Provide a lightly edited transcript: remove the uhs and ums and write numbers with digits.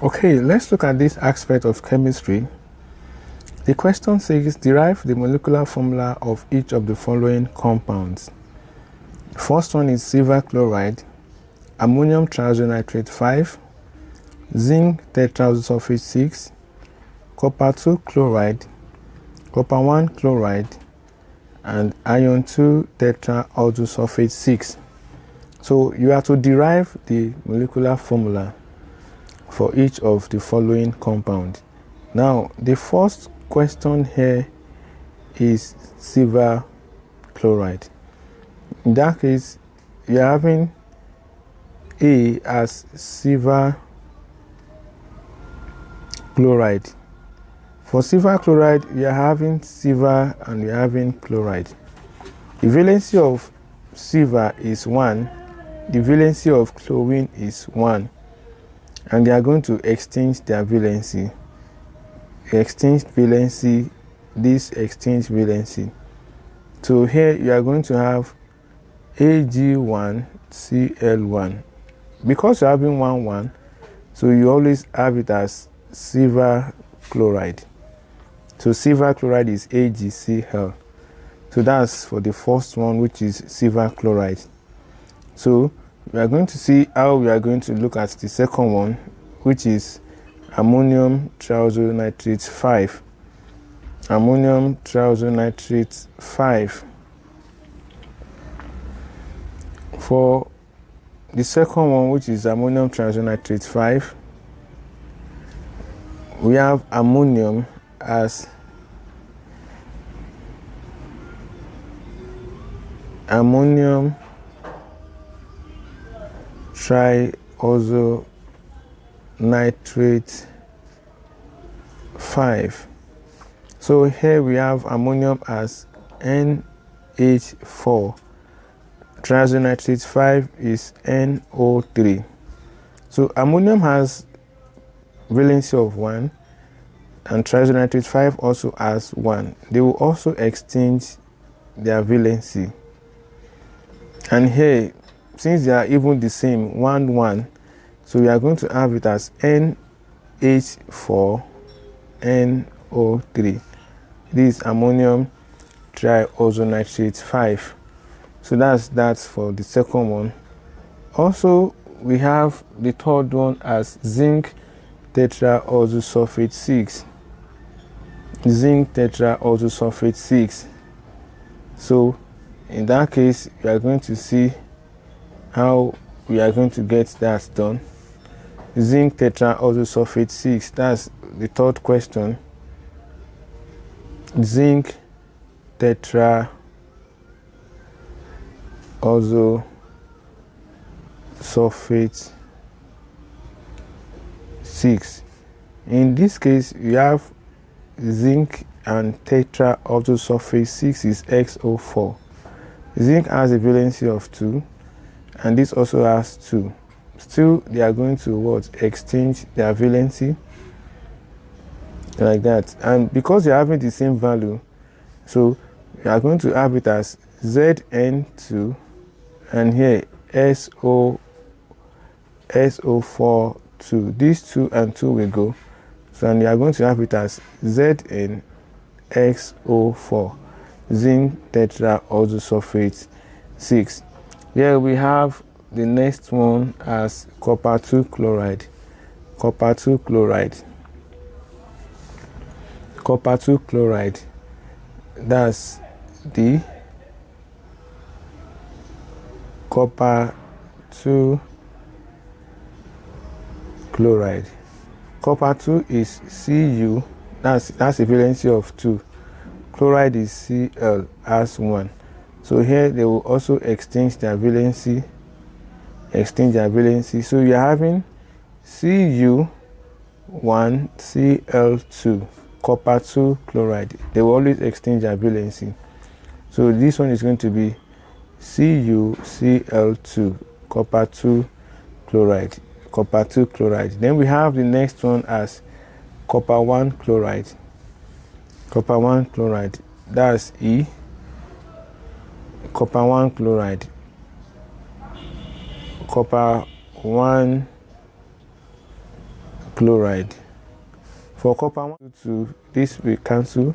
Okay, let's look at this aspect of chemistry. The question says, derive the molecular formula of each of the following compounds. First one is silver chloride, ammonium triazonitrate 5, zinc tetraoxosulfate 6, copper 2 chloride, copper 1 chloride, and iron 2 tetraoxosulfate 6. So you have to derive the molecular formula for each of the following compounds. Now, the first question here is silver chloride. In that case, you're having A as silver chloride. For silver chloride, you're having silver and you're having chloride. The valency of silver is 1, the valency of chlorine is 1, and they are going to exchange their valency. Exchange valency, this exchange valency. So here you are going to have Ag1Cl1. Because you're having 1, 1, so you always have it as silver chloride. So silver chloride is AgCl. So that's for the first one, which is silver chloride. So we are going to see how we are going to look at the second one, which is ammonium triazonitrate 5. Ammonium triazonitrate 5. For the second one, which is ammonium triazonitrate 5, we have ammonium as ammonium triazonitrate 5. So here we have ammonium as NH4. Triazonitrate 5 is NO3. So ammonium has valency of 1 and triazonitrate 5 also has 1. They will also exchange their valency. And here, since they are even the same, 1, 1, so we are going to have it as NH4 NO3. This is ammonium triazonitrate 5. So that's for the second one. Also, we have the third one as zinc tetraoxosulfate 6. Zinc tetraoxosulfate 6. So in that case, we are going to see how we are going to get that done. Zinc tetraoxosulfate 6, that's the third question. Zinc tetraoxosulfate 6. In this case, you have zinc and tetraoxosulfate 6 is XO4. Zinc has a valency of 2, and this also has 2. Still, they are going to exchange their valency like that. And because they are having the same value, so we are going to have it as Zn2, and here SO4 2. These 2 and 2 will go. So and we are going to have it as ZnXO4. Zinc tetraoxosulfate 6. Here we have the next one as copper 2 chloride. Copper 2 chloride. Copper 2 chloride. That's the copper 2 chloride. Copper 2 is Cu. That's a valency of 2. Chloride is Cl as 1. So here they will also exchange their valency. So you are having Cu1 Cl2, copper 2 chloride. They will always exchange their valency. So this one is going to be CuCl2, copper 2 chloride. Copper 2 chloride. Then we have the next one as copper 1 chloride. Copper 1 chloride. That's E. Copper 1 chloride. Copper 1 chloride. For copper 1, 2, this will cancel.